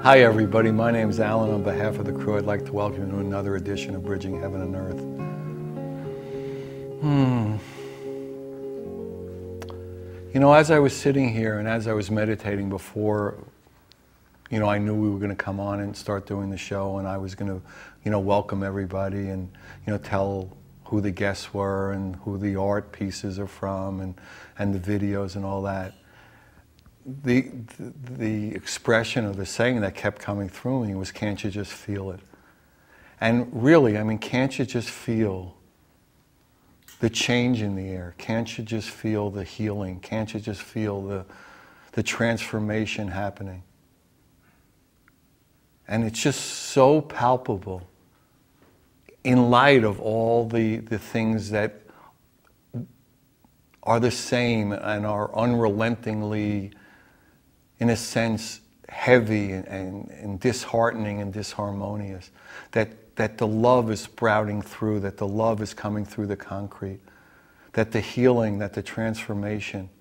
Hi everybody, my name is Alan. On behalf of the crew, I'd like to welcome you to another edition of Bridging Heaven and Earth. You know, as I was sitting here and as I was meditating before, you know, I knew we were going to come on and start doing the show, and I was going to, you know, welcome everybody and, you know, tell who the guests were and who the art pieces are from and the videos and all that. The expression of the saying that kept coming through me was, can't you just feel it? And really, I mean, can't you just feel the change in the air? Can't you just feel the healing? Can't you just feel the transformation happening? And it's just so palpable in light of all the things that are the same and are unrelentingly, in a sense, heavy and disheartening and disharmonious, that the love is sprouting through, that the love is coming through the concrete, that the healing, that the transformation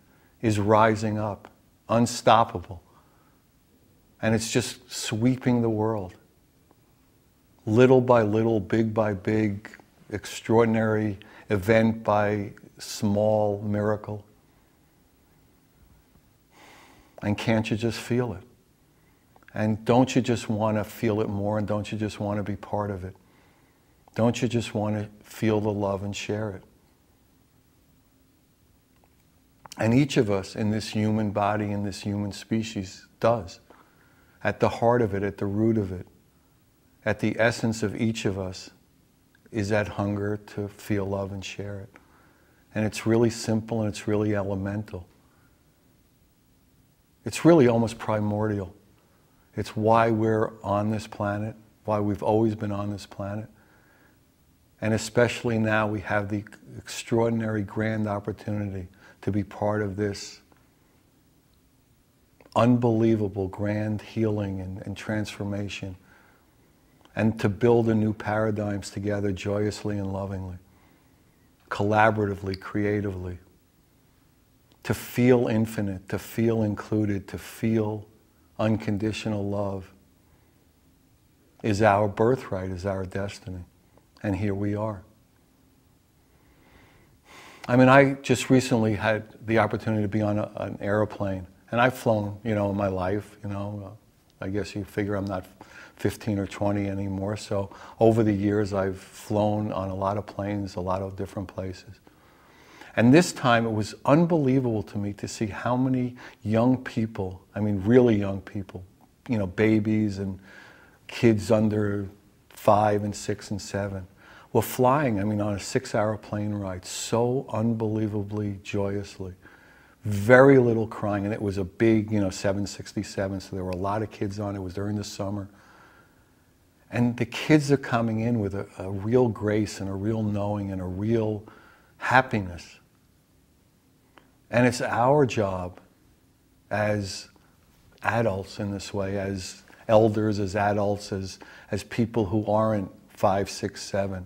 is rising up, unstoppable. And it's just sweeping the world. Little by little, big by big, extraordinary event by small miracle. And can't you just feel it? And don't you just want to feel it more, and don't you just want to be part of it? Don't you just want to feel the love and share it? And each of us in this human body, in this human species, does. At the heart of it, at the root of it, at the essence of each of us is that hunger to feel love and share it. And it's really simple and it's really elemental. It's really almost primordial. It's why we're on this planet, why we've always been on this planet. And especially now we have the extraordinary grand opportunity to be part of this unbelievable grand healing and transformation, and to build a new paradigms together joyously and lovingly, collaboratively, creatively. To feel infinite, to feel included, to feel unconditional love is our birthright, is our destiny. And here we are. I mean, I just recently had the opportunity to be on an airplane. And I've flown, you know, in my life, you know. I guess you figure I'm not 15 or 20 anymore. So over the years, I've flown on a lot of planes, a lot of different places. And this time it was unbelievable to me to see how many young people, I mean really young people, you know, babies and kids under 5 and 6 and 7, were flying, I mean, on a 6-hour plane ride so unbelievably joyously. Very little crying, and it was a big, you know, 767, so there were a lot of kids on it. It was during the summer. And the kids are coming in with a real grace and a real knowing and a real happiness. And it's our job as adults in this way, as elders, as adults, as people who aren't 5, 6, 7,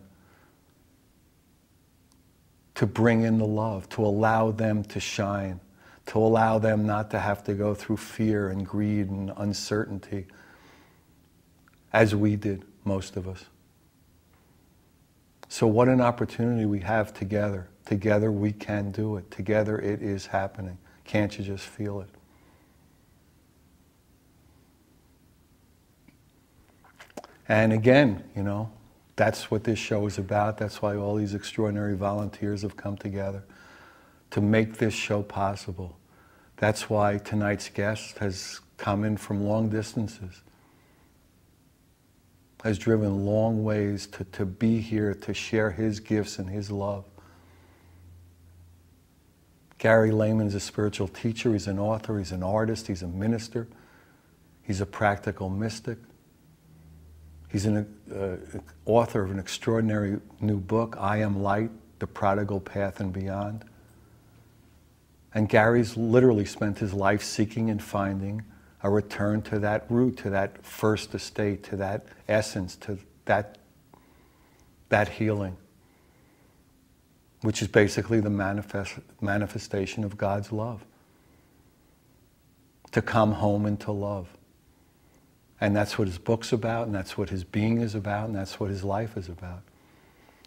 to bring in the love, to allow them to shine, to allow them not to have to go through fear and greed and uncertainty, as we did, most of us. So what an opportunity we have together. Together we can do it. Together it is happening. Can't you just feel it? And again, you know, that's what this show is about. That's why all these extraordinary volunteers have come together to make this show possible. That's why tonight's guest has come in from long distances, has driven long ways to be here, to share his gifts and his love. Gary Layman is a spiritual teacher, he's an author, he's an artist, he's a minister, he's a practical mystic. He's an author of an extraordinary new book, I Am Light, The Prodigal Path and Beyond. And Gary's literally spent his life seeking and finding a return to that root, to that first estate, to that essence, to that healing, which is basically the manifestation of God's love. To come home and to love. And that's what his book's about, and that's what his being is about, and that's what his life is about.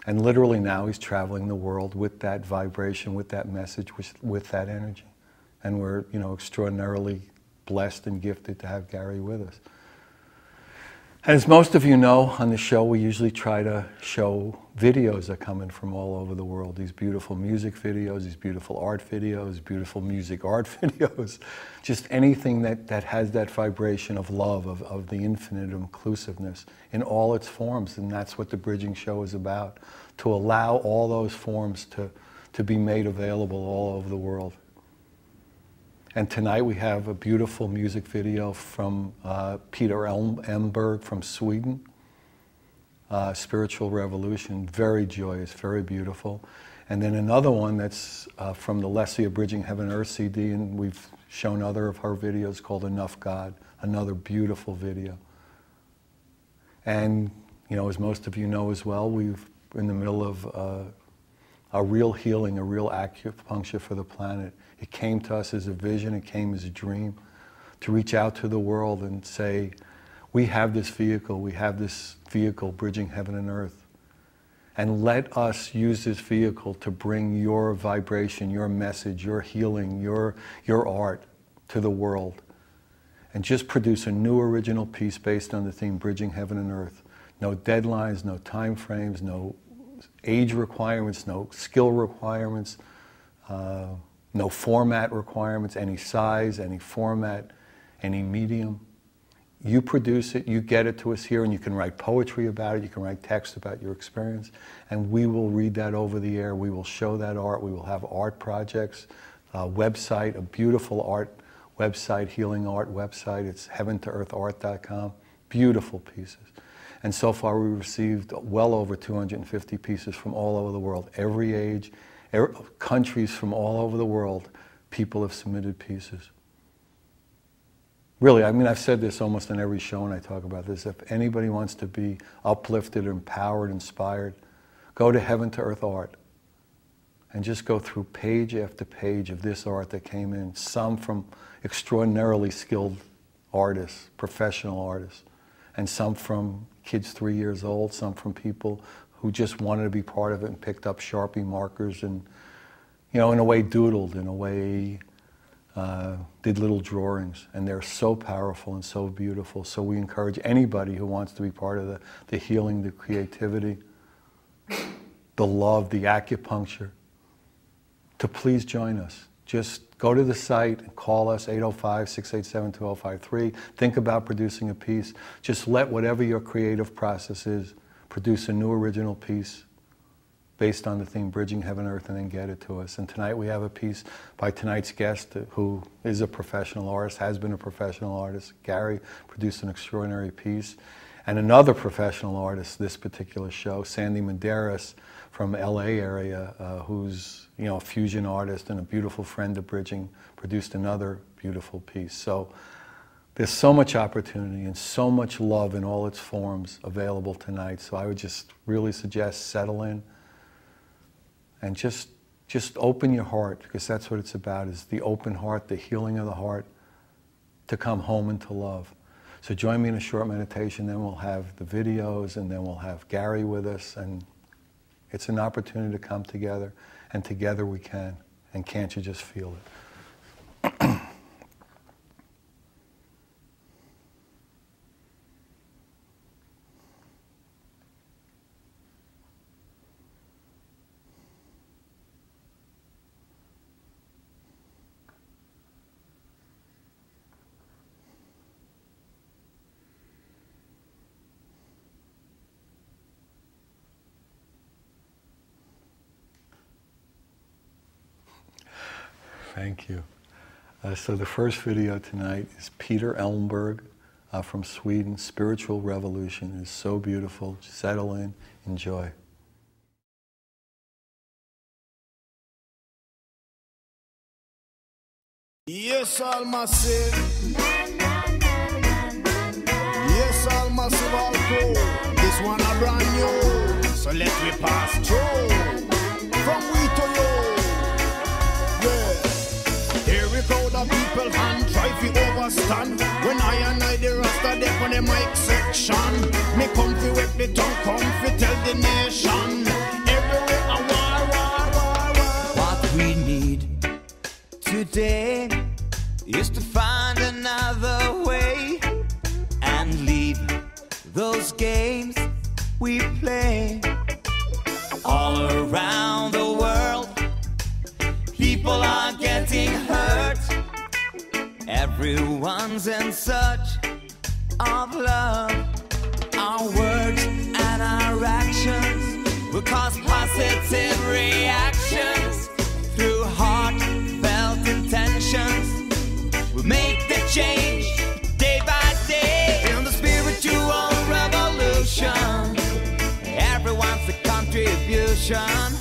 And literally now he's traveling the world with that vibration, with that message, with that energy. And we're, you know, extraordinarily blessed and gifted to have Gary with us. And as most of you know, on the show we usually try to show videos that come in from all over the world. These beautiful music videos, these beautiful art videos, beautiful music art videos. Just anything that has that vibration of love, of the infinite inclusiveness in all its forms. And that's what the Bridging Show is about. To allow all those forms to be made available all over the world. And tonight we have a beautiful music video from Peter Elmberg from Sweden. Spiritual Revolution, very joyous, very beautiful. And then another one that's from the Lessia Bridging Heaven Earth CD, and we've shown other of her videos, called Enough God, another beautiful video. And, you know, as most of you know as well, we're in the middle of a real healing, a real acupuncture for the planet. It came to us as a vision, it came as a dream, to reach out to the world and say, we have this vehicle bridging heaven and earth. And let us use this vehicle to bring your vibration, your message, your healing, your art to the world. And just produce a new original piece based on the theme Bridging Heaven and Earth. No deadlines, no time frames, no age requirements, no skill requirements, no format requirements, any size, any format, any medium. You produce it, you get it to us here, and you can write poetry about it, you can write text about your experience, and we will read that over the air, we will show that art, we will have art projects, a website, a beautiful art website, healing art website, it's heaventoearthart.com, beautiful pieces. And so far we received well over 250 pieces from all over the world, every age, countries from all over the world, people have submitted pieces. Really, I mean, I've said this almost in every show when I talk about this. If anybody wants to be uplifted, empowered, inspired, go to Heaven to Earth Art and just go through page after page of this art that came in, some from extraordinarily skilled artists, professional artists, and some from kids 3 years old, some from people who just wanted to be part of it and picked up Sharpie markers and, you know, in a way doodled, in a way did little drawings. And they're so powerful and so beautiful. So we encourage anybody who wants to be part of the healing, the creativity, the love, the acupuncture, to please join us. Just go to the site and call us, 805-687-2053. Think about producing a piece. Just let whatever your creative process is, produce a new original piece based on the theme Bridging Heaven and Earth, and then get it to us. And tonight we have a piece by tonight's guest who is a professional artist, has been a professional artist. Gary produced an extraordinary piece. And another professional artist this particular show, Sandy Medeiros from LA area, who's, you know, a fusion artist and a beautiful friend of Bridging, produced another beautiful piece. So there's so much opportunity and so much love in all its forms available tonight. So I would just really suggest settle in and just open your heart, because that's what it's about, is the open heart, the healing of the heart, to come home into love. So join me in a short meditation, then we'll have the videos, and then we'll have Gary with us, and it's an opportunity to come together, and together we can. And can't you just feel it? Thank you. So the first video tonight is Peter Elmberg from Sweden, Spiritual Revolution. It's so beautiful. Settle in, enjoy. Yes, all massive. Yes, all massive, all cool. This one a brand new, so let me pass through. From we to you. Yeah. Here we crowd of people and try to over overstand. When I and I the rasta deck on the mic section. Me come fi wet the tongue, come fi tell the nation. Everywhere a war. What we need today is to find another way and leave those games we play. All around the world, people are getting hurt. Everyone's in search of love. Our words and our actions will cause positive reactions. Through heartfelt intentions, we'll make the change day by day. In the spiritual revolution, everyone's a contribution.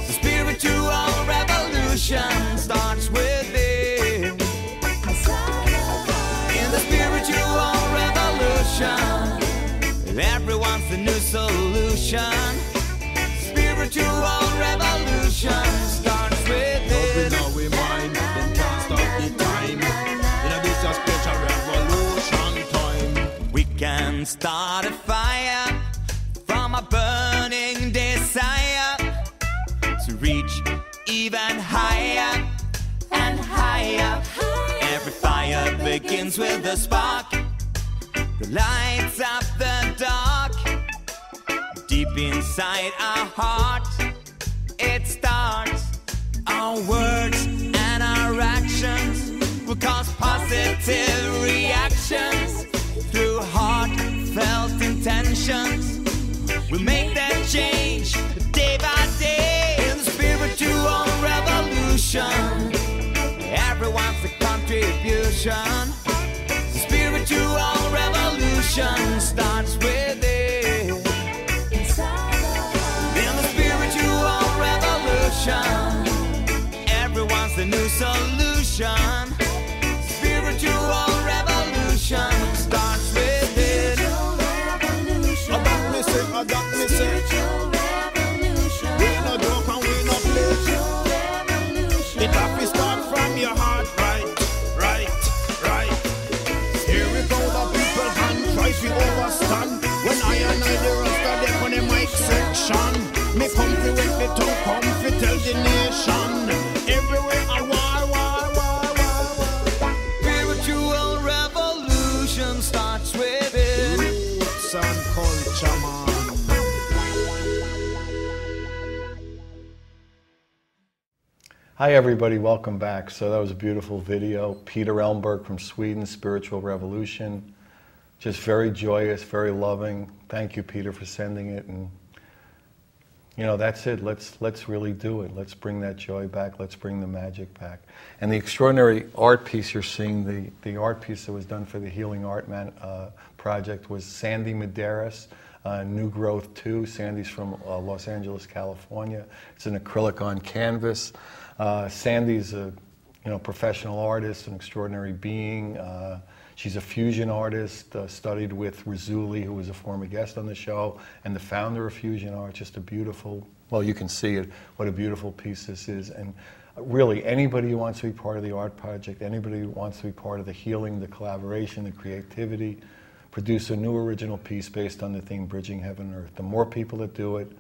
The spiritual revolution starts within. In the spiritual revolution, everyone's a new solution. Spiritual revolution starts within. Now we mind, then can't stop the time. In a this spiritual revolution time. We can start a fire from a burning desire to reach even higher and higher. Every fire begins with a spark that lights up the dark. Deep inside our heart, it starts. Our words and our actions will cause positive reactions. Through heartfelt intentions, we'll make that change day by day. In the spiritual revolution, everyone's a contribution. The spiritual revolution starts within. In the spiritual revolution, everyone's the new solution. Spiritual revolution starts within. Adopt me say. We no joke and we no play. It have to start from your heart, right. Here we go, the people hand try to overstand. When I and I the rasta deck on the mic section. Me come fi wet the tongue, come fi tell the nation. Everywhere a war. Spiritual revolution starts within. Roots and culture, man. Hi everybody, welcome back. So that was a beautiful video. Peter Elmberg from Sweden, Spiritual Revolution. Just very joyous, very loving. Thank you, Peter, for sending it. And you know, that's it. Let's really do it. Let's bring that joy back. Let's bring the magic back. And the extraordinary art piece you're seeing, the art piece that was done for the Healing Art Project was Sandy Medeiros, New Growth 2. Sandy's from Los Angeles, California. It's an acrylic on canvas. Sandy's a professional artist, an extraordinary being. She's a fusion artist, studied with Rizzulli, who was a former guest on the show, and the founder of Fusion Art. Just a beautiful, well, you can see it, what a beautiful piece this is. And really, anybody who wants to be part of the art project, anybody who wants to be part of the healing, the collaboration, the creativity, produce a new original piece based on the theme Bridging Heaven and Earth. The more people that do it,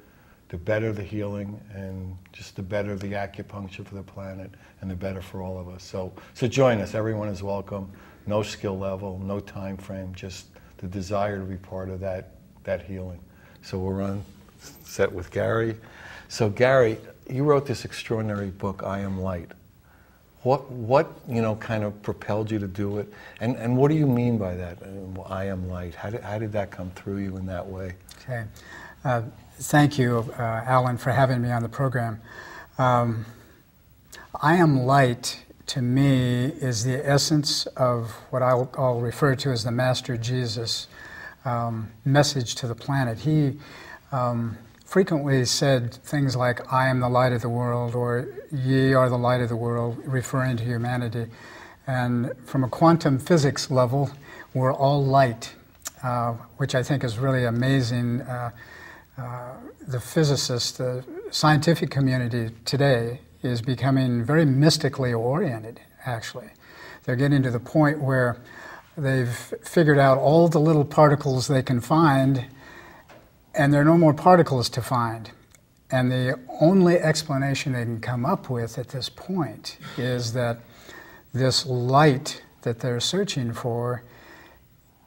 the better the healing, and just the better the acupuncture for the planet, and the better for all of us. So join us. Everyone is welcome. No skill level, no time frame, just the desire to be part of that healing. So we're on set with Gary. So Gary, you wrote this extraordinary book, I Am Light. What kind of propelled you to do it? And what do you mean by that, I am light? How did that come through you in that way? Okay. Thank you, Alan, for having me on the program. I am light, to me, is the essence of what I'll refer to as the Master Jesus message to the planet. He frequently said things like, I am the light of the world, or ye are the light of the world, referring to humanity. And from a quantum physics level, we're all light, which I think is really amazing. The physicists, the scientific community today is becoming very mystically oriented, actually. They're getting to the point where they've figured out all the little particles they can find, and there are no more particles to find. And the only explanation they can come up with at this point is that this light that they're searching for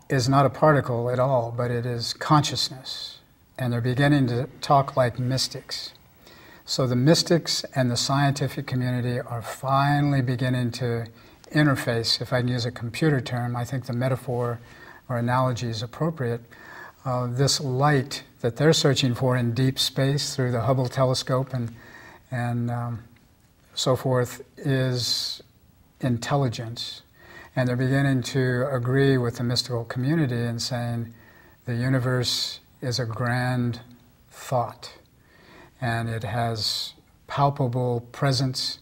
is not a particle at all, but it is consciousness. And they're beginning to talk like mystics. So the mystics and the scientific community are finally beginning to interface. If I can use a computer term, I think the metaphor or analogy is appropriate. This light that they're searching for in deep space through the Hubble telescope and so forth is intelligence. And they're beginning to agree with the mystical community in saying the universe is a grand thought. And it has palpable presence.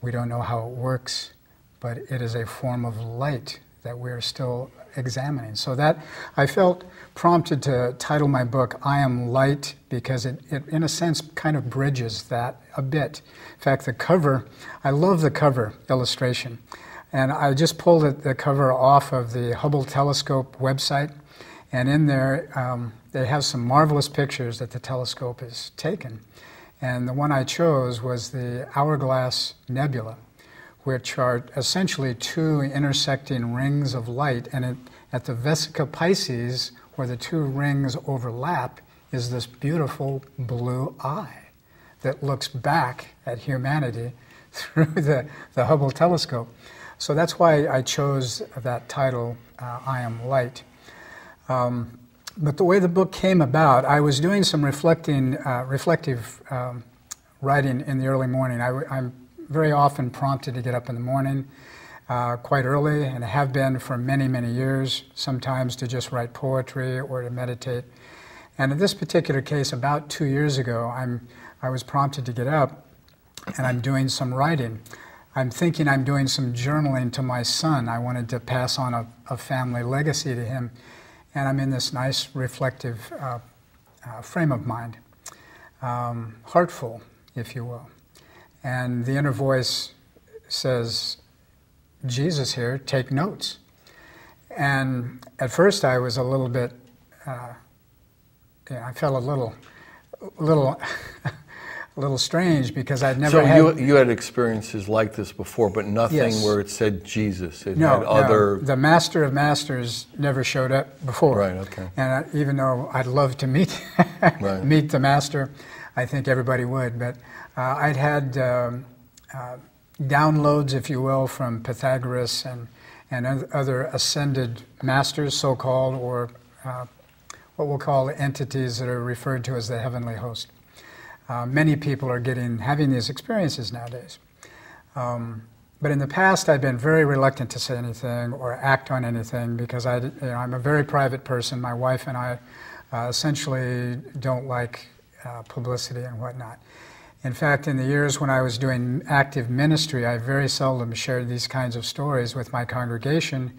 We don't know how it works, but it is a form of light that we're still examining. So that I felt prompted to title my book, I Am Light, because it in a sense kind of bridges that a bit. In fact, the cover, I love the cover illustration. And I just pulled the cover off of the Hubble telescope website, and in there they have some marvelous pictures that the telescope has taken. And the one I chose was the Hourglass Nebula, which are essentially two intersecting rings of light. And at the Vesica Pisces, where the two rings overlap, is this beautiful blue eye that looks back at humanity through the Hubble telescope. So that's why I chose that title, I Am Light. But the way the book came about, I was doing some reflective writing in the early morning. I'm very often prompted to get up in the morning quite early, and I have been for many, many years, sometimes to just write poetry or to meditate. And in this particular case, about 2 years ago, I was prompted to get up, and I'm doing some writing. I'm thinking I'm doing some journaling to my son. I wanted to pass on a family legacy to him. And I'm in this nice reflective frame of mind, heartful, if you will. And the inner voice says, Jesus here, take notes. And at first I was a little bit, I felt a little strange because I'd never had... So you had experiences like this before, but nothing Yes. where it said Jesus. It No, had other... the Master of Masters never showed up before. Right, okay. And even though I'd love to meet Right. meet the Master, I think everybody would. But I'd had downloads, if you will, from Pythagoras and other ascended masters, so-called, or what we'll call entities that are referred to as the heavenly host. Many people are having these experiences nowadays. But in the past, I've been very reluctant to say anything or act on anything because I'm a very private person. My wife and I essentially don't like publicity and whatnot. In fact, in the years when I was doing active ministry, I very seldom shared these kinds of stories with my congregation.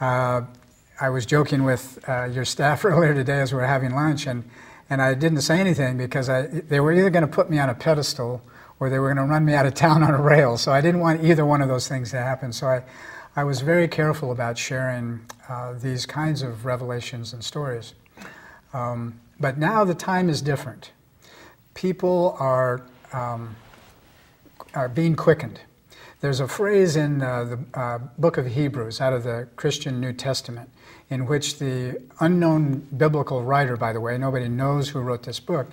I was joking with your staff earlier today as we were having lunch, and I didn't say anything because they were either going to put me on a pedestal or they were going to run me out of town on a rail. So I didn't want either one of those things to happen. So I was very careful about sharing these kinds of revelations and stories. But now the time is different. People are being quickened. There's a phrase in the book of Hebrews out of the Christian New Testament in which the unknown biblical writer, by the way, nobody knows who wrote this book,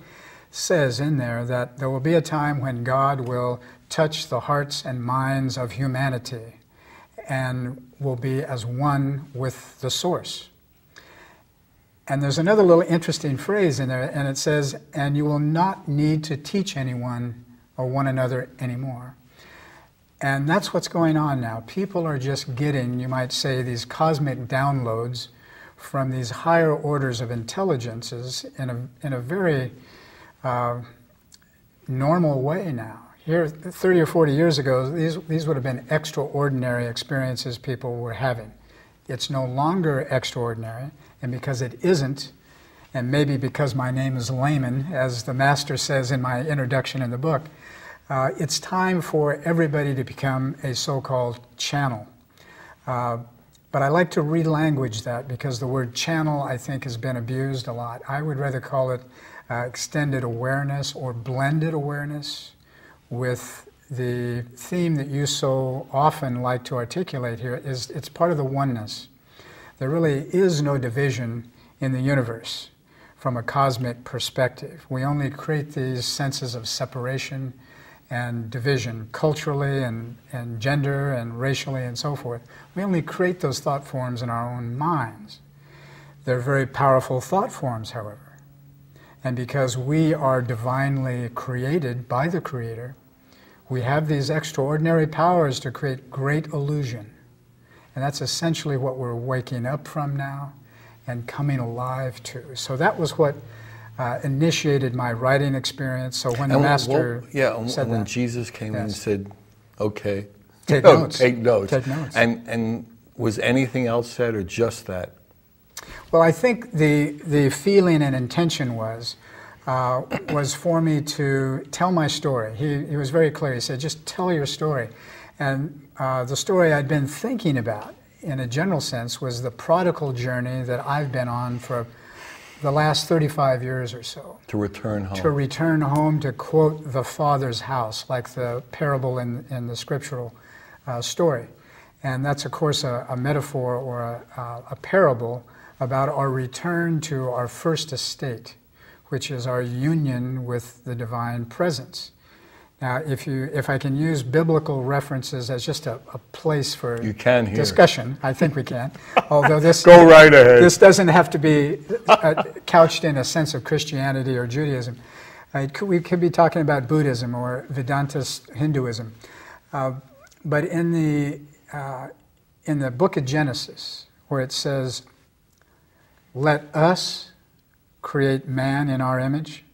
says in there that there will be a time when God will touch the hearts and minds of humanity and will be as one with the source. And there's another little interesting phrase in there, and it says, and you will not need to teach anyone or one another anymore. And that's what's going on now. People are just getting, you might say, these cosmic downloads from these higher orders of intelligences in a very normal way now. Here, 30 or 40 years ago, these would have been extraordinary experiences people were having. It's no longer extraordinary, and because it isn't, and maybe because my name is Layman, as the Master says in my introduction in the book, it's time for everybody to become a so-called channel. But I like to relanguage that because the word channel, I think, has been abused a lot. I would rather call it extended awareness or blended awareness with the theme that you so often like to articulate here is it's part of the oneness. There really is no division in the universe from a cosmic perspective. We only create these senses of separation and division culturally and gender and racially and so forth. We only create those thought forms in our own minds. They're very powerful thought forms, however. And because we are divinely created by the Creator, we have these extraordinary powers to create great illusion. And that's essentially what we're waking up from now and coming alive to. So that was what initiated my writing experience. So when the Master said when that, Jesus came in and said, okay, take notes. Take notes. Take notes. And was anything else said or just that? Well, I think the feeling and intention was for me to tell my story. He was very clear. He said, just tell your story. And the story I'd been thinking about, in a general sense, was the prodigal journey that I've been on for the last 35 years or so. To return home. To return home, to quote the Father's house, like the parable in the scriptural story. And that's, of course, a metaphor or a parable about our return to our first estate, which is our union with the divine presence. Now, if I can use biblical references as just a place for discussion, I think we can. Although this go right ahead. This doesn't have to be couched in a sense of Christianity or Judaism. We could be talking about Buddhism or Vedanta Hinduism. But in the book of Genesis, where it says, "Let us create man in our image,"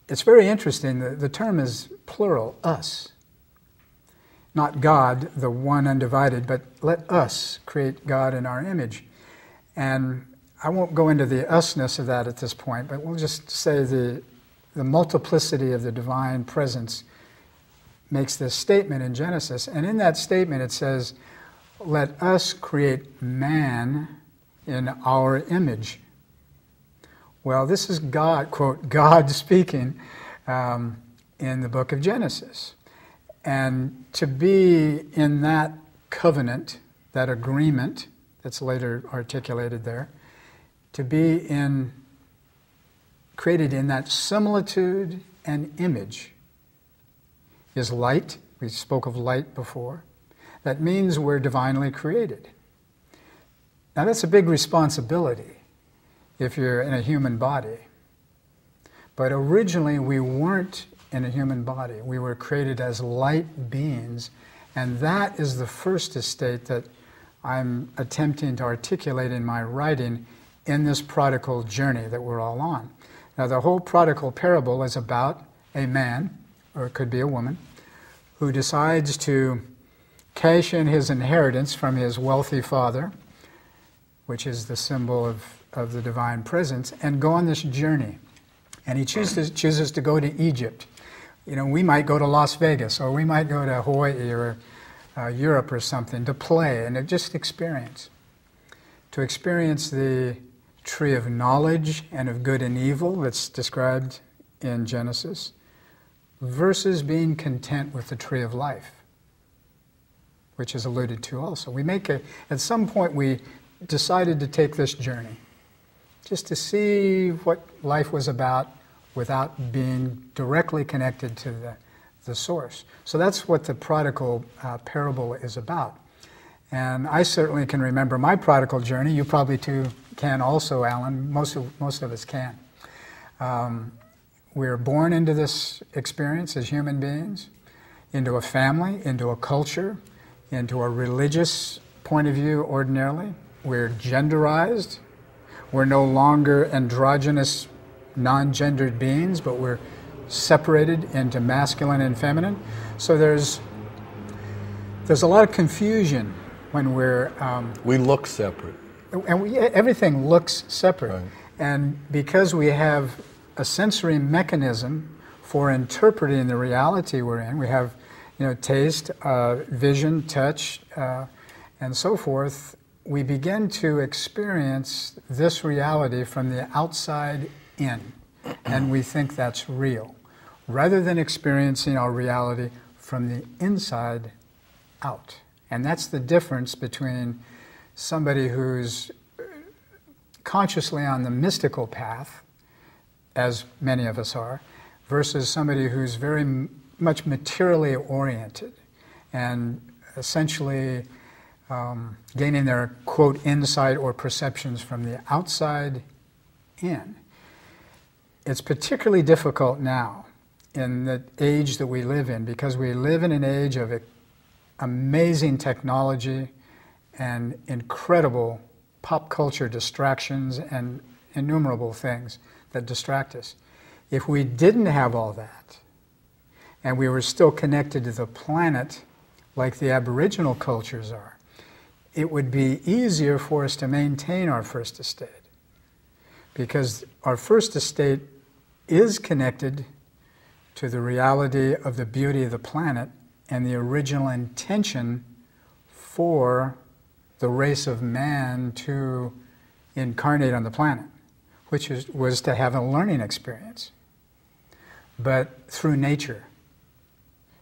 it's very interesting. The term is plural, us. Not God, the one undivided, but let us create God in our image. And I won't go into the usness of that at this point, but we'll just say the multiplicity of the divine presence makes this statement in Genesis. And in that statement it says, let us create man in our image. Well, this is God, quote, God speaking in the book of Genesis. And to be in that covenant, that agreement that's later articulated there, to be created in that similitude and image is light. We spoke of light before. That means we're divinely created. Now that's a big responsibility if you're in a human body. But originally we weren't in a human body. We were created as light beings, and that is the first estate that I'm attempting to articulate in my writing in this prodigal journey that we're all on. Now the whole prodigal parable is about a man, or it could be a woman, who decides to cash in his inheritance from his wealthy father, which is the symbol of the divine presence, and go on this journey. And he chooses to go to Egypt. You know, we might go to Las Vegas, or we might go to Hawaii or Europe or something to play and to just experience. To experience the tree of knowledge and of good and evil that's described in Genesis, versus being content with the tree of life, which is alluded to also. At some point we decided to take this journey, just to see what life was about without being directly connected to the source. So that's what the prodigal parable is about. And I certainly can remember my prodigal journey. You probably too can also, Alan. Most of us can. We're born into this experience as human beings, into a family, into a culture, into a religious point of view ordinarily. We're genderized. We're no longer androgynous, non-gendered beings, but we're separated into masculine and feminine. So there's a lot of confusion when we look separate. And everything looks separate. Right. And because we have a sensory mechanism for interpreting the reality we're in, we have taste, vision, touch, and so forth, we begin to experience this reality from the outside in, and we think that's real, rather than experiencing our reality from the inside out. And that's the difference between somebody who's consciously on the mystical path, as many of us are, versus somebody who's very much materially oriented and essentially gaining their, quote, insight or perceptions from the outside in. It's particularly difficult now in the age that we live in, because we live in an age of amazing technology and incredible pop culture distractions and innumerable things that distract us. If we didn't have all that, and we were still connected to the planet like the Aboriginal cultures are, it would be easier for us to maintain our first estate, because our first estate is connected to the reality of the beauty of the planet and the original intention for the race of man to incarnate on the planet, which was to have a learning experience, but through nature,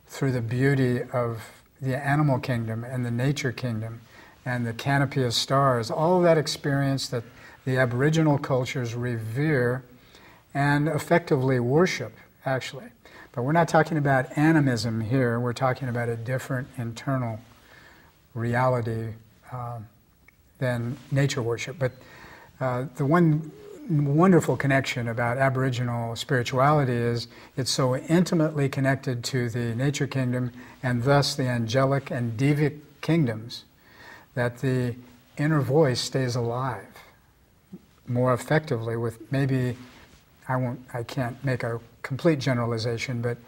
through the beauty of the animal kingdom and the nature kingdom and the canopy of stars, all of that experience that the Aboriginal cultures revere and effectively worship, actually. But we're not talking about animism here, we're talking about a different internal reality than nature worship. But the one wonderful connection about Aboriginal spirituality is it's so intimately connected to the nature kingdom and thus the angelic and devic kingdoms that the inner voice stays alive more effectively with maybe, I can't make a complete generalization, but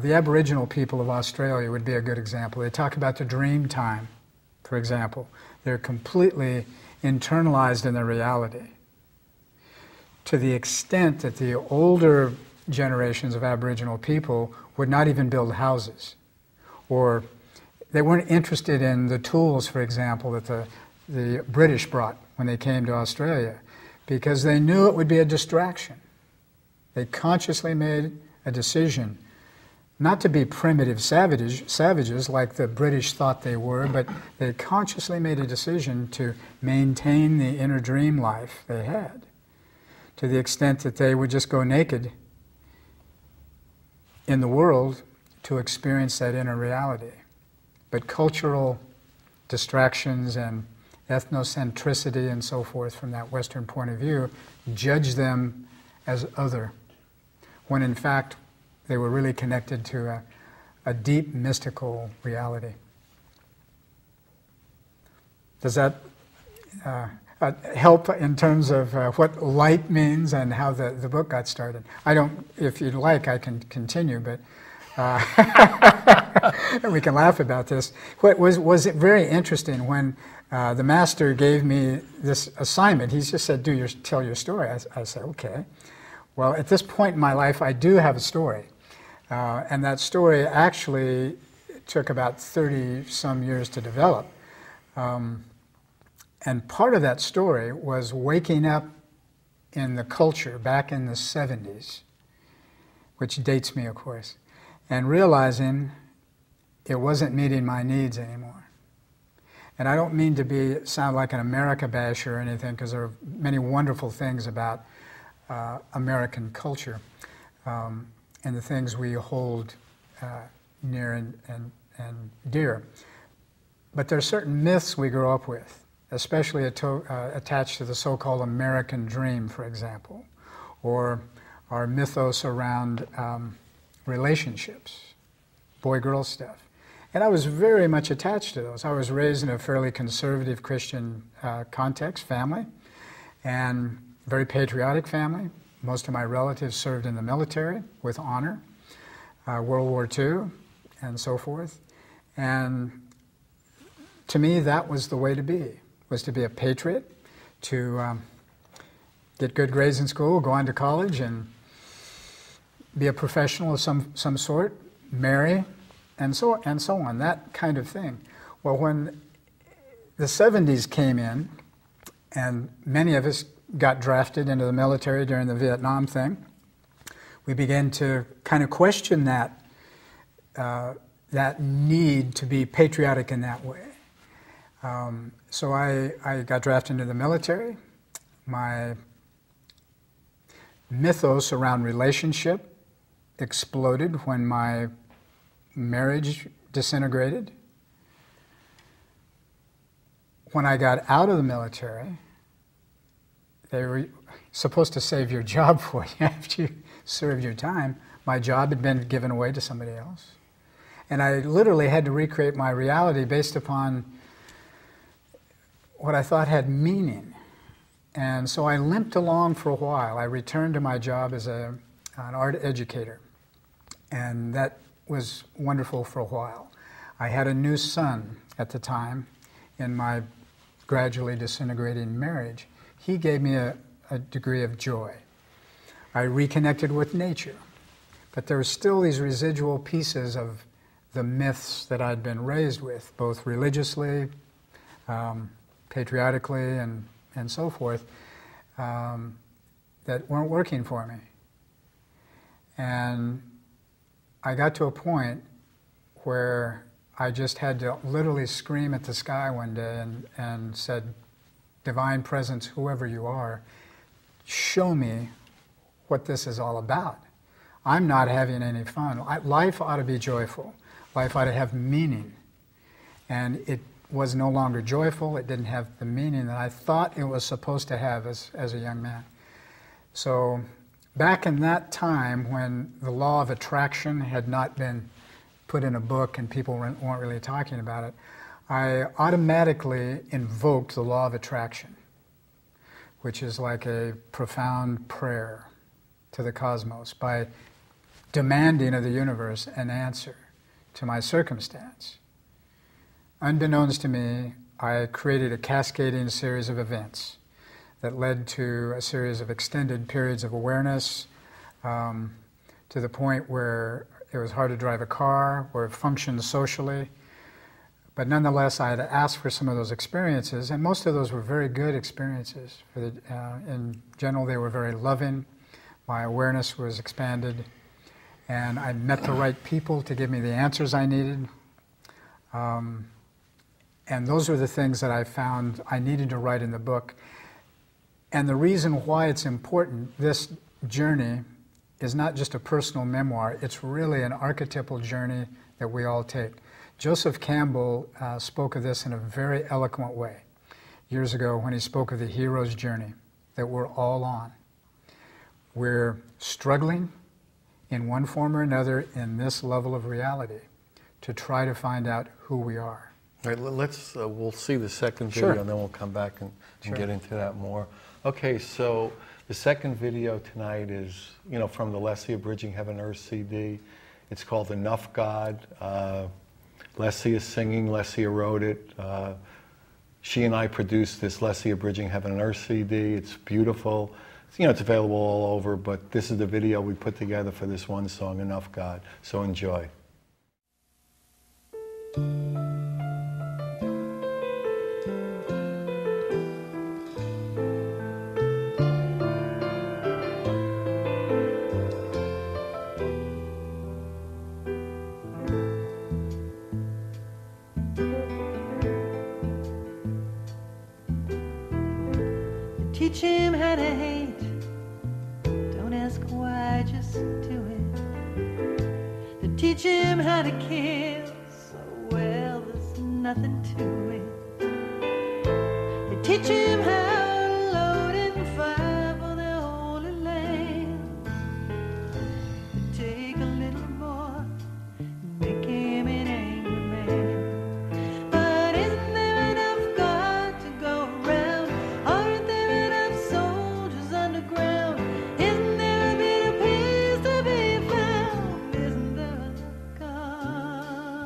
the Aboriginal people of Australia would be a good example. They talk about the dream time, for example. They're completely internalized in their reality, to the extent that the older generations of Aboriginal people would not even build houses, or they weren't interested in the tools, for example, that the British brought when they came to Australia, because they knew it would be a distraction. They consciously made a decision not to be primitive savages like the British thought they were, but they consciously made a decision to maintain the inner dream life they had, to the extent that they would just go naked in the world to experience that inner reality. But cultural distractions and ethnocentricity and so forth from that Western point of view judge them as other, when in fact they were really connected to a deep mystical reality. Does that help in terms of what light means and how the book got started? I don't, if you'd like, I can continue, but we can laugh about this. What was it very interesting when the master gave me this assignment. He just said, tell your story. I said, okay. Well, at this point in my life, I do have a story. And that story actually took about 30-some years to develop. And part of that story was waking up in the culture back in the 70s, which dates me, of course, and realizing it wasn't meeting my needs anymore. And I don't mean to sound like an America basher or anything, because there are many wonderful things about American culture and the things we hold near and dear. But there are certain myths we grow up with, especially attached to the so-called American dream, for example, or our mythos around relationships, boy-girl stuff. And I was very much attached to those. I was raised in a fairly conservative Christian context, family, and very patriotic family. Most of my relatives served in the military with honor, World War II, and so forth. And to me, that was the way to be a patriot, to get good grades in school, go on to college, and be a professional of some sort, marry, and so on, that kind of thing. Well, when the 70s came in, and many of us got drafted into the military during the Vietnam thing. We began to kind of question that, that need to be patriotic in that way. So I got drafted into the military. My mythos around relationship exploded when my marriage disintegrated. When I got out of the military, they were supposed to save your job for you after you served your time. My job had been given away to somebody else. And I literally had to recreate my reality based upon what I thought had meaning. And so I limped along for a while. I returned to my job as an art educator. And that was wonderful for a while. I had a new son at the time in my gradually disintegrating marriage. He gave me a degree of joy. I reconnected with nature. But there were still these residual pieces of the myths that I'd been raised with, both religiously, patriotically, and so forth, that weren't working for me. And I got to a point where I just had to literally scream at the sky one day and said, Divine Presence, whoever you are, show me what this is all about. I'm not having any fun. Life ought to be joyful. Life ought to have meaning. And it was no longer joyful. It didn't have the meaning that I thought it was supposed to have as a young man. So back in that time when the law of attraction had not been put in a book and people weren't really talking about it, I automatically invoked the law of attraction, which is like a profound prayer to the cosmos by demanding of the universe an answer to my circumstance. Unbeknownst to me, I created a cascading series of events that led to a series of extended periods of awareness, to the point where it was hard to drive a car, where it functioned socially. But nonetheless, I had asked for some of those experiences, and most of those were very good experiences. In general, they were very loving. My awareness was expanded, and I met the right people to give me the answers I needed. And those are the things that I found I needed to write in the book. And the reason why it's important, this journey is not just a personal memoir, it's really an archetypal journey that we all take. Joseph Campbell spoke of this in a very eloquent way years ago when he spoke of the hero's journey that we're all on. We're struggling in one form or another in this level of reality to try to find out who we are. All right, we'll see the second video, Sure. and then we'll come back and Sure. get into that more. Okay, so the second video tonight is, from the Lessia Bridging Heaven Earth CD. It's called Enough God. Lessia is singing, Lessia wrote it. She and I produced this Lessia Bridging Heaven and Earth CD. It's beautiful. It's available all over, but this is the video we put together for this one song, Enough God. So enjoy. Teach him how to hate. Don't ask why, just do it. They teach him how to kill. So well, there's nothing to it. They teach him how to load and fire for their holy lands. They take a little boy and make him an angry man. But isn't there enough God to go around? Aren't there enough soldiers underground? Isn't there a bit of peace to be found? Isn't there enough God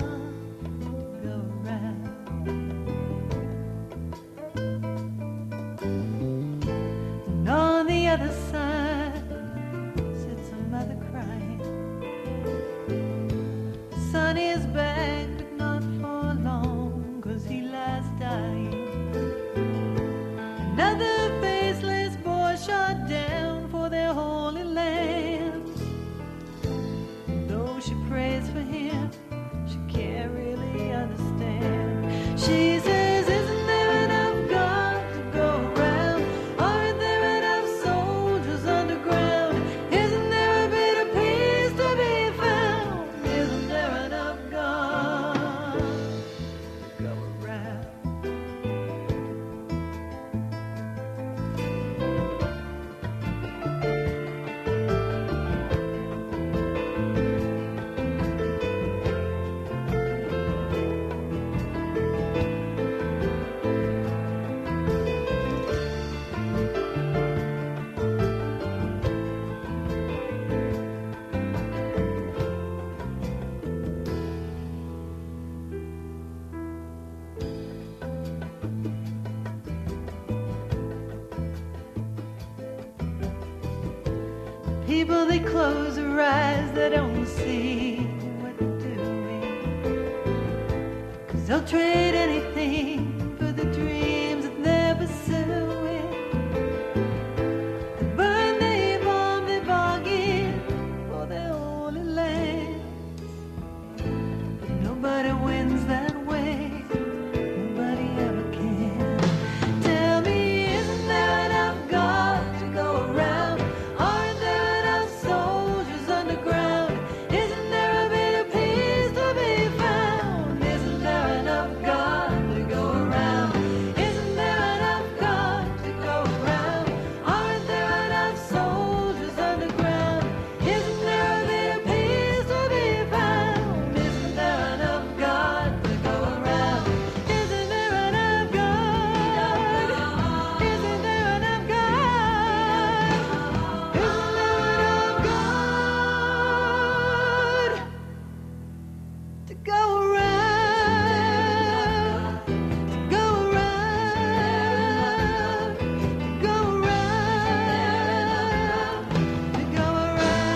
to go around? And on the other side sits a mother crying. The son is back, but not for long, 'cause he lies dying. people, they close their eyes, they don't see what they're doing. 'Cause they'll trade anything for the dreams that they're pursuing. They burn, they bomb, they bargain for their holy land. But nobody wins that way. Nobody ever can. Tell me, isn't there enough God to go around? Aren't there enough soldiers underground? Isn't there a bit of peace to be found? Isn't there enough God to go around? Isn't there enough God to go around? Aren't there enough soldiers underground? Isn't there a bit of peace to be found? Isn't there enough God to go around? Isn't there enough God? Isn't there enough God? Isn't there enough God to go around? To go around? To go around? To go around?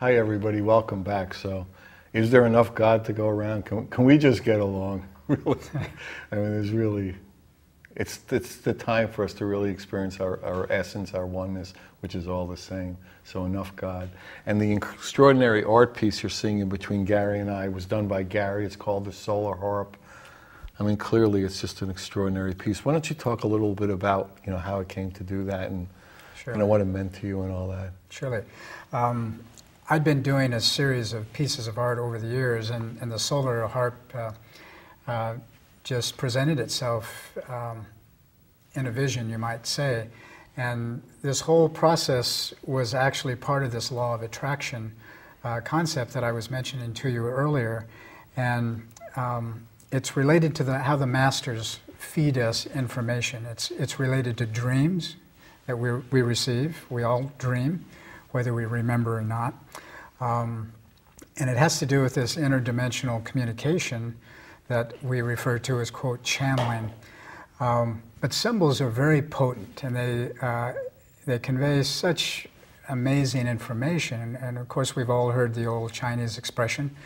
Hi everybody, welcome back. So, is there enough God to go around? Can we just get along? Really, I mean, there's really, it's the time for us to really experience our essence, our oneness, which is all the same. So enough God. And the extraordinary art piece you're seeing in between Gary and I was done by Gary. It's called the Solar Harp. I mean, clearly it's just an extraordinary piece. Why don't you talk a little bit about, how it came to do that and Sure. what it meant to you and all that. Surely. I'd been doing a series of pieces of art over the years, and the solar harp just presented itself in a vision, you might say. And this whole process was actually part of this law of attraction concept that I was mentioning to you earlier. And it's related to how the masters feed us information. It's related to dreams that we receive. We all dream, whether we remember or not. And it has to do with this interdimensional communication that we refer to as, quote, channeling. But symbols are very potent, and they convey such amazing information. And of course, we've all heard the old Chinese expression.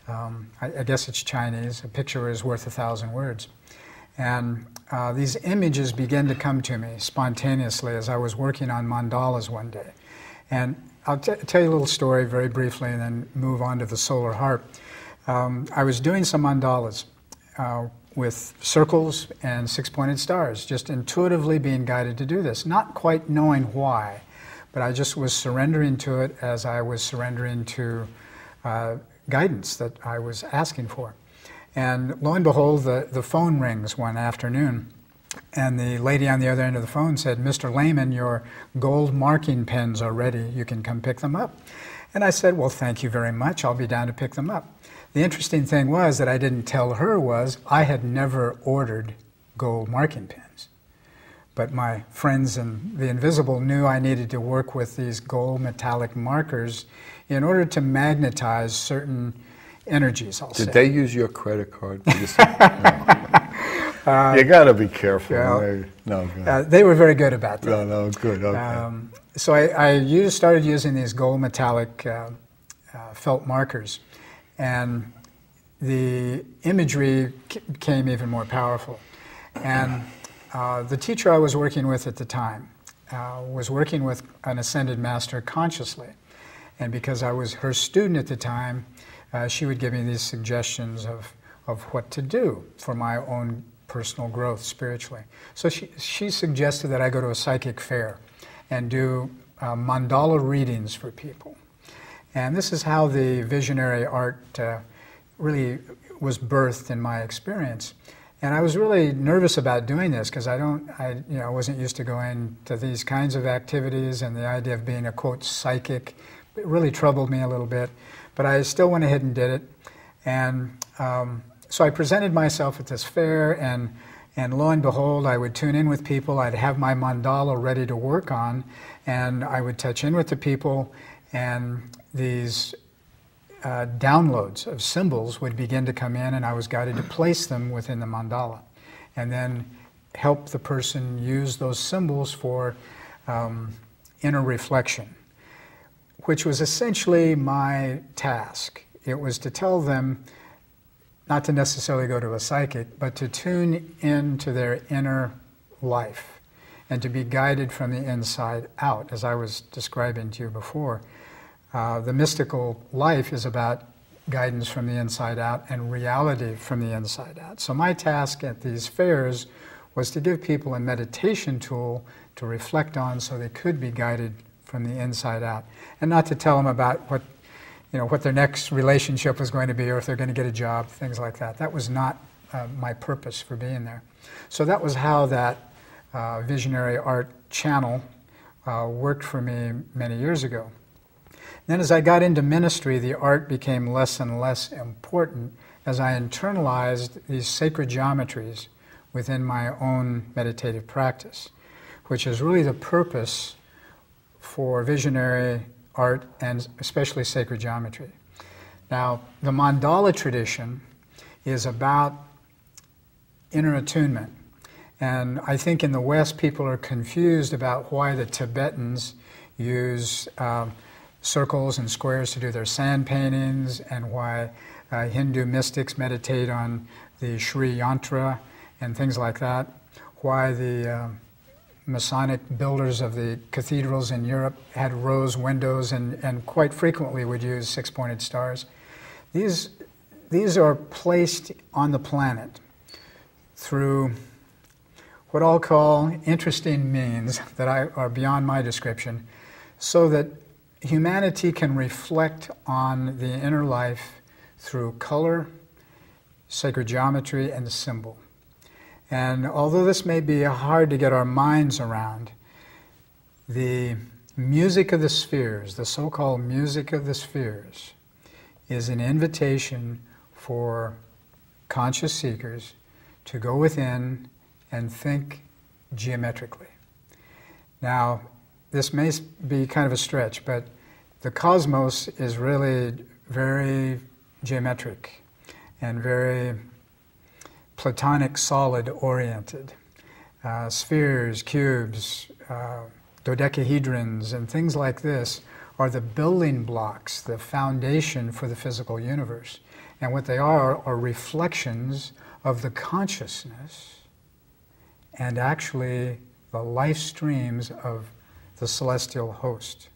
I guess it's Chinese, a picture is worth 1,000 words. And these images began to come to me spontaneously as I was working on mandalas one day. And I'll tell you a little story very briefly and then move on to the solar harp. I was doing some mandalas with circles and six-pointed stars, just intuitively being guided to do this, not quite knowing why, but I just was surrendering to it as I was surrendering to guidance that I was asking for. And lo and behold, the phone rings one afternoon, and the lady on the other end of the phone said, "Mr. Layman, your gold marking pens are ready. You can come pick them up." And I said, "Well, thank you very much. I'll be down to pick them up." The interesting thing was that I didn't tell her was I had never ordered gold marking pens. But my friends in the invisible knew I needed to work with these gold metallic markers in order to magnetize certain energies, I'll say. Did they use your credit card? No. You got to be careful. Well, No, good. they were very good about that. No, good. Okay. So I started using these gold metallic felt markers, and the imagery became even more powerful. And the teacher I was working with at the time was working with an ascended master consciously. And because I was her student at the time, she would give me these suggestions of what to do for my own personal growth spiritually. So she suggested that I go to a psychic fair and do mandala readings for people. And this is how the visionary art really was birthed in my experience. And I was really nervous about doing this because I wasn't used to going to these kinds of activities, and the idea of being a, quote, psychic, it really troubled me a little bit. But I still went ahead and did it. And so I presented myself at this fair, and lo and behold, I would tune in with people. I'd have my mandala ready to work on, and I would touch in with the people, and these downloads of symbols would begin to come in, and I was guided to place them within the mandala, and then help the person use those symbols for inner reflection, which was essentially my task. It was to tell them not to necessarily go to a psychic, but to tune into their inner life and to be guided from the inside out, as I was describing to you before. The mystical life is about guidance from the inside out and reality from the inside out. So my task at these fairs was to give people a meditation tool to reflect on so they could be guided from the inside out, and not to tell them about what their next relationship was going to be, or if they're going to get a job, things like that. That was not my purpose for being there. So that was how that visionary art channel worked for me many years ago. Then as I got into ministry, the art became less and less important as I internalized these sacred geometries within my own meditative practice, which is really the purpose for visionary art and especially sacred geometry. Now, the mandala tradition is about inner attunement. And I think in the West, people are confused about why the Tibetans use circles and squares to do their sand paintings, and why Hindu mystics meditate on the Sri Yantra and things like that, why the Masonic builders of the cathedrals in Europe had rose windows and quite frequently would use six-pointed stars. These are placed on the planet through what I'll call interesting means that are beyond my description, so that humanity can reflect on the inner life through color, sacred geometry, and symbol. And although this may be hard to get our minds around, the music of the spheres, the so-called music of the spheres, is an invitation for conscious seekers to go within and think geometrically. Now, this may be kind of a stretch, but the cosmos is really very geometric and very Platonic solid oriented. Spheres, cubes, dodecahedrons, and things like this are the building blocks, the foundation for the physical universe. And what they are reflections of the consciousness and actually the life streams of the celestial host.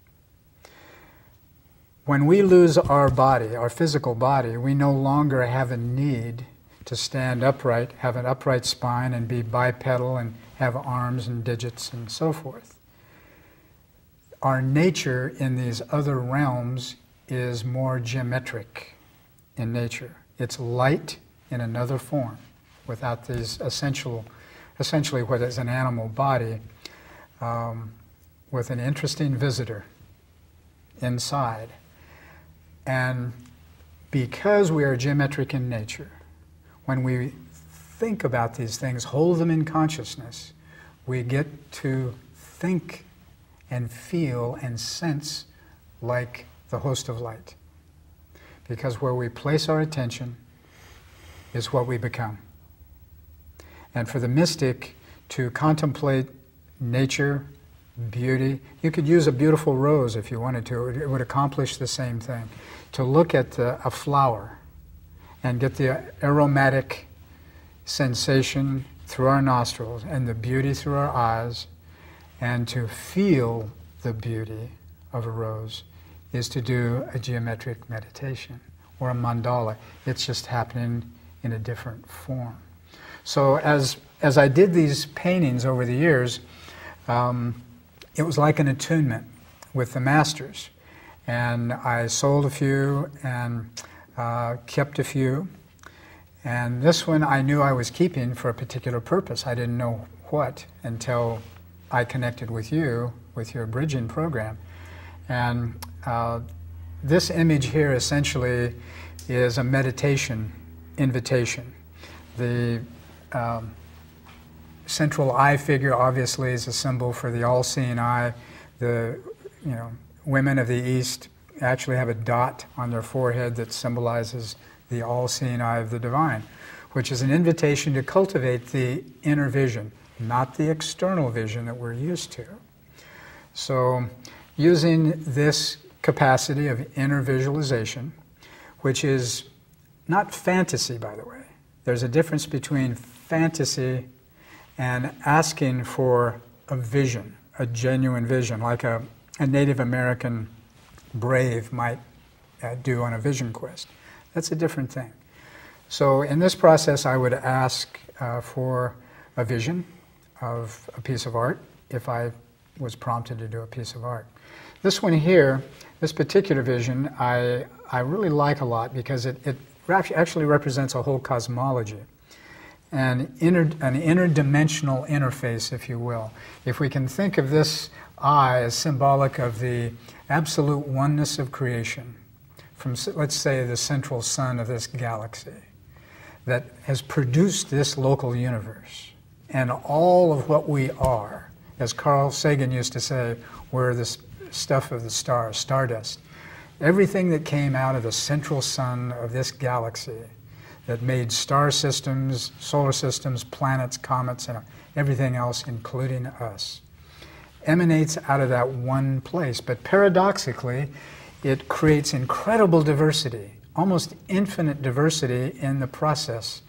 When we lose our body, our physical body, we no longer have a need to stand upright, have an upright spine, and be bipedal, and have arms and digits and so forth. Our nature in these other realms is more geometric in nature. It's light in another form, without these essentially what is an animal body, with an interesting visitor inside. And because we are geometric in nature, when we think about these things, hold them in consciousness, we get to think and feel and sense like the host of light. Because where we place our attention is what we become. And for the mystic to contemplate nature, beauty, you could use a beautiful rose if you wanted to. It would accomplish the same thing. To look at a flower and get the aromatic sensation through our nostrils and the beauty through our eyes, and to feel the beauty of a rose, is to do a geometric meditation or a mandala. It's just happening in a different form. So as I did these paintings over the years, it was like an attunement with the masters. And I sold a few and kept a few. And this one I knew I was keeping for a particular purpose. I didn't know what until I connected with you, with your bridging program. And this image here essentially is a meditation invitation. The central eye figure obviously is a symbol for the all-seeing eye. The women of the East actually have a dot on their forehead that symbolizes the all-seeing eye of the divine, which is an invitation to cultivate the inner vision, not the external vision that we're used to. So using this capacity of inner visualization, which is not fantasy, by the way. There's a difference between fantasy and asking for a vision, a genuine vision, like a Native American brave might do on a vision quest. That's a different thing. So in this process, I would ask for a vision of a piece of art if I was prompted to do a piece of art. This one here, this particular vision, I really like a lot because it actually represents a whole cosmology, an interdimensional interface, if you will. If we can think of this eye as symbolic of the absolute oneness of creation, from, let's say, the central sun of this galaxy that has produced this local universe, and all of what we are, as Carl Sagan used to say, we're the stuff of the stars, stardust. Everything that came out of the central sun of this galaxy that made star systems, solar systems, planets, comets, and everything else, including us, emanates out of that one place. But paradoxically, it creates incredible diversity, almost infinite diversity in the process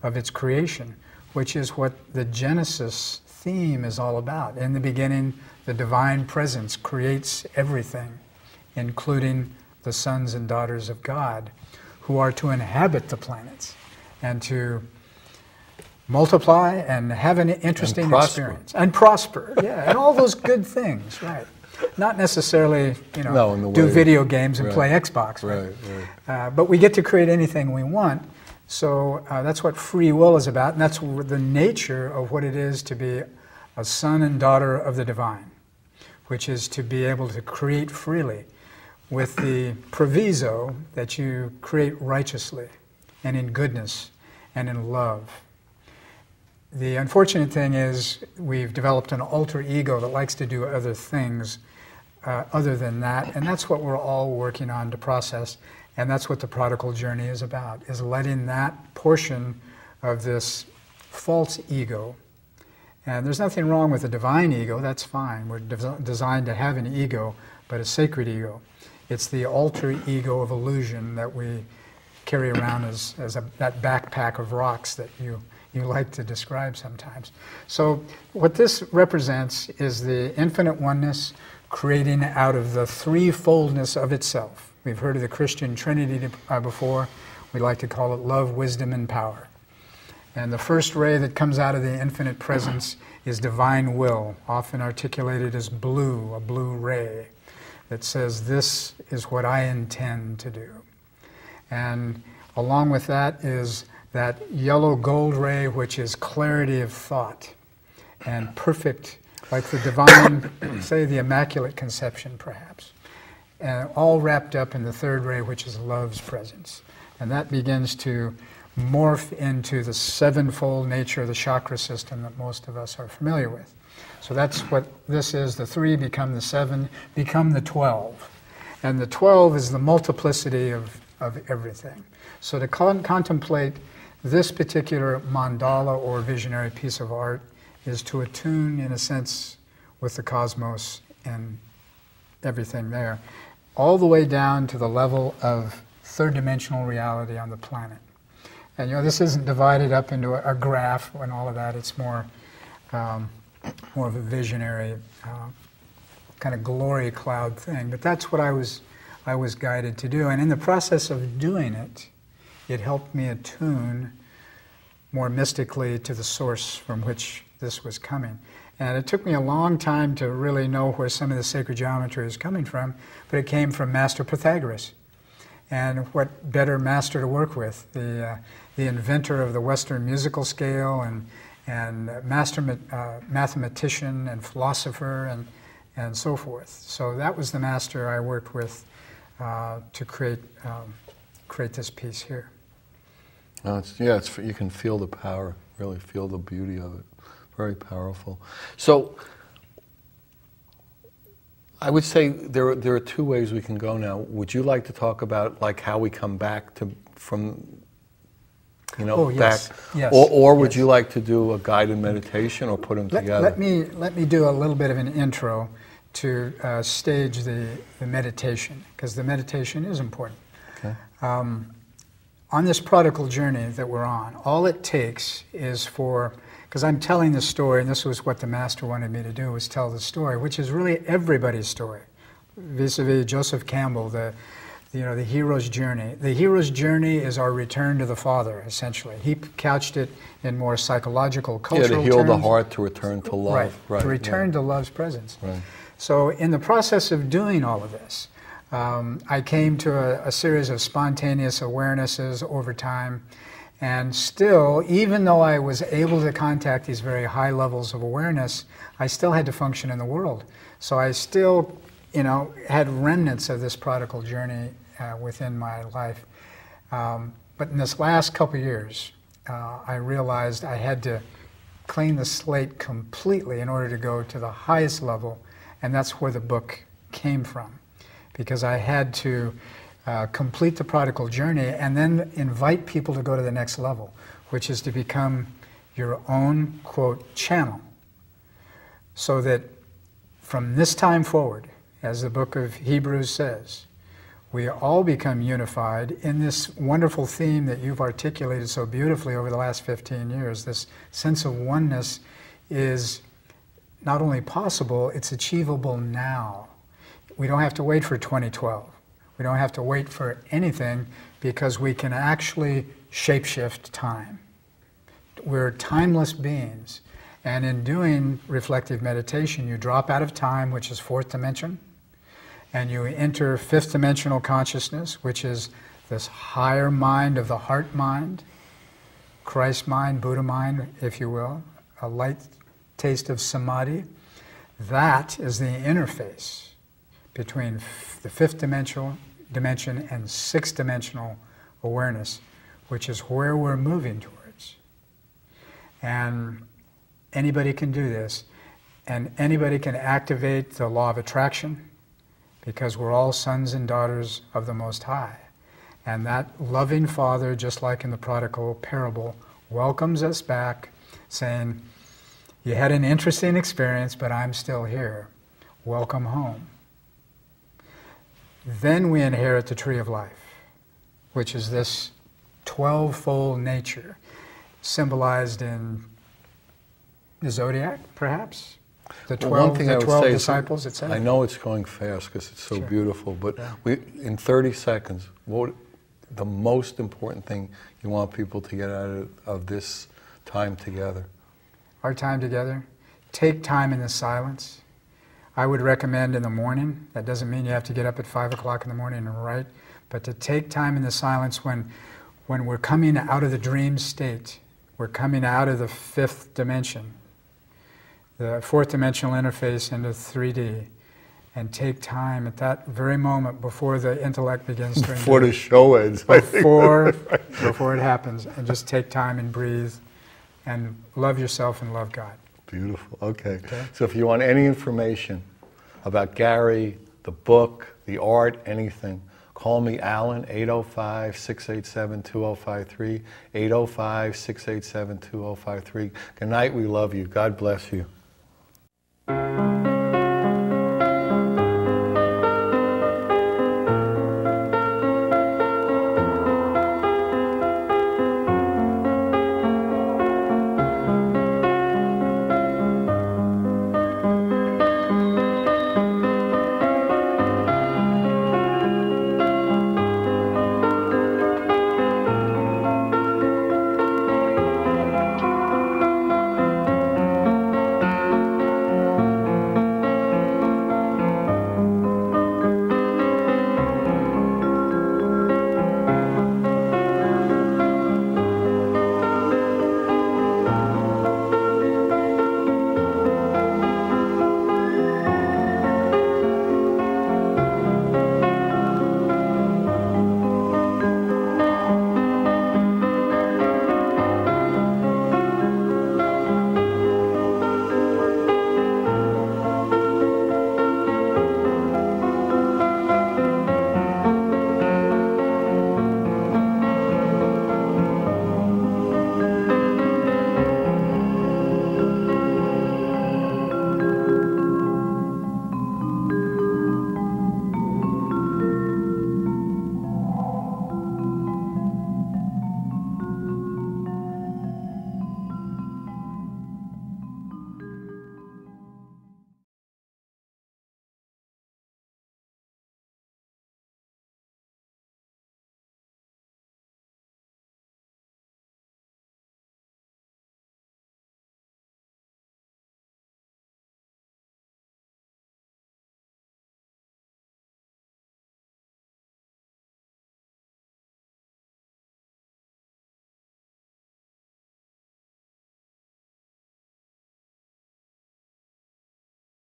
of its creation, which is what the Genesis theme is all about. In the beginning, the divine presence creates everything, including the sons and daughters of God, who are to inhabit the planets and to multiply and have an interesting experience. And prosper, yeah, and all those good things, right. Not necessarily, you know, do video games and play Xbox, right? But we get to create anything we want. So that's what free will is about, and that's the nature of what it is to be a son and daughter of the divine, which is to be able to create freely with the proviso that you create righteously and in goodness and in love. The unfortunate thing is we've developed an alter ego that likes to do other things other than that, and that's what we're all working on to process, and that's what the prodigal journey is about, is letting that portion of this false ego, and there's nothing wrong with a divine ego, that's fine, we're designed to have an ego, but a sacred ego. It's the alter ego of illusion that we carry around as that backpack of rocks that you like to describe sometimes. So what this represents is the infinite oneness creating out of the threefoldness of itself. We've heard of the Christian Trinity before. We like to call it love, wisdom, and power. And the first ray that comes out of the infinite presence is divine will, often articulated as blue, a blue ray that says, this is what I intend to do. And along with that is that yellow gold ray, which is clarity of thought and perfect, like the divine, say the Immaculate Conception perhaps, and all wrapped up in the third ray, which is love's presence. And that begins to morph into the sevenfold nature of the chakra system that most of us are familiar with. So that's what this is. The 3 become the 7, become the 12. And the 12 is the multiplicity of everything. So to contemplate this particular mandala or visionary piece of art is to attune, in a sense, with the cosmos and everything there, all the way down to the level of third-dimensional reality on the planet. And you know, this isn't divided up into a graph and all of that. It's more of a visionary kind of glory cloud thing. But that's what I was guided to do. And in the process of doing it, it helped me attune more mystically to the source from which this was coming. And it took me a long time to really know where some of the sacred geometry is coming from, but it came from Master Pythagoras. And what better master to work with, the inventor of the Western musical scale and master mathematician and philosopher and so forth. So that was the master I worked with to create this piece here. You can feel the power, really feel the beauty of it. Very powerful. So I would say there are two ways we can go now. Would you like to talk about like how we come back to from, you know, yes. back, Yes. or would Yes. you like to do a guided meditation or put them together? Let me do a little bit of an intro to stage the meditation, because the meditation is important. Okay. On this prodigal journey that we're on, all it takes is for, because I'm telling the story, and this was what the Master wanted me to do, was tell the story, which is really everybody's story, vis-a-vis Joseph Campbell, the hero's journey. The hero's journey is our return to the Father, essentially. He couched it in more psychological, cultural terms. Yeah, to heal the heart, to return to love. Right, to return to love's presence. Right. So in the process of doing all of this, I came to a series of spontaneous awarenesses over time, and still, even though I was able to contact these very high levels of awareness, I still had to function in the world. So I still, had remnants of this prodigal journey within my life. But in this last couple of years, I realized I had to clean the slate completely in order to go to the highest level, and that's where the book came from. Because I had to complete the prodigal journey and then invite people to go to the next level, which is to become your own, quote, channel. So that from this time forward, as the book of Hebrews says, we all become unified in this wonderful theme that you've articulated so beautifully over the last 15 years. This sense of oneness is not only possible, it's achievable now. We don't have to wait for 2012. We don't have to wait for anything, because we can actually shapeshift time. We're timeless beings. And in doing reflective meditation, you drop out of time, which is fourth dimension, and you enter fifth dimensional consciousness, which is this higher mind of the heart mind, Christ mind, Buddha mind, if you will, a light taste of samadhi. That is the interface between the fifth dimension and sixth dimensional awareness, which is where we're moving towards. And anybody can do this, and anybody can activate the law of attraction, because we're all sons and daughters of the Most High. And that loving Father, just like in the prodigal parable, welcomes us back, saying, you had an interesting experience, but I'm still here. Welcome home. Then we inherit the tree of life, which is this 12-fold nature, symbolized in the zodiac, perhaps? The 12 disciples, it says? I know it's going fast because it's so beautiful, but in 30 seconds, what the most important thing you want people to get out of this time together? Our time together? Take time in the silence. I would recommend in the morning. That doesn't mean you have to get up at 5 o'clock in the morning and write, but to take time in the silence when we're coming out of the dream state, we're coming out of the fifth dimension, the fourth dimensional interface into 3D, and take time at that very moment before the intellect begins to before the show ends. Before it happens, and just take time and breathe and love yourself and love God. Beautiful. Okay. So if you want any information about Gary, the book, the art, anything, call me Alan, 805-687-2053, 805-687-2053. Good night. We love you. God bless you.